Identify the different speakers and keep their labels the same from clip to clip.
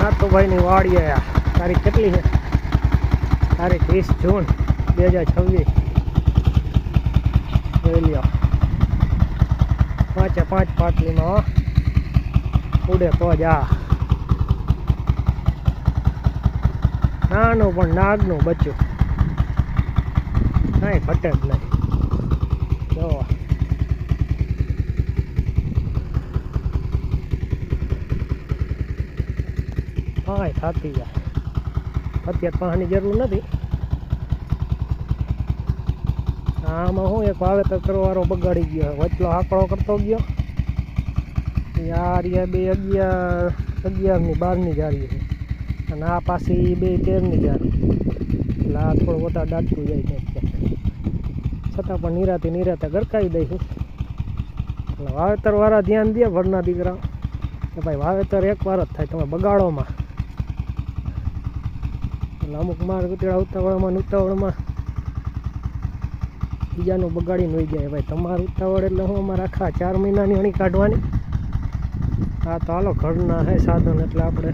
Speaker 1: આ તો ભાઈની વાડી આયા તારીખ કેટલી છે? તારીખ 30 જૂન 2026. જોઈ લ્યો 5 પાટલીમાં ઉડે તો જ આ નાનું પણ નાગનું બચ્ચું કાંઈ ઘટે જ નહીં. જો કાંઈ થતી જાય અત્યારે પાણી જરૂર નથી. આમાં હું એક વાવેતર કરવાવાળો બગાડી ગયો, વચલો આંકડો કરતો ગયો. યાર એ 11ની 12ની જારી છે અને આ પાછી 13ની જારી, એટલે આ થોડું વધારે દાટતું જાય છે. છતાં પણ નિરાતે ગરકાવી દઈશું. એટલે વાવેતરવાળા ધ્યાન દે ભરના દીકરા કે ભાઈ વાવેતર એકવાર જ થાય, તમે બગાડોમાં. એટલે અમુક માર ઉતાવળા ઉતાવળમાં બીજાનું બગાડીને વહી જાય. ભાઈ તમારું ઉતાવળ એટલે હું અમારે આખા 4 મહિનાની અણી કાઢવાની. હા તો હાલો ઘરના હે સાધન એટલે આપણે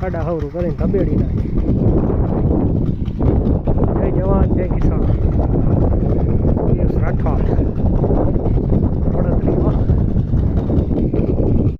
Speaker 1: આડા હવરું કરીને ધબેડી નાખીએ.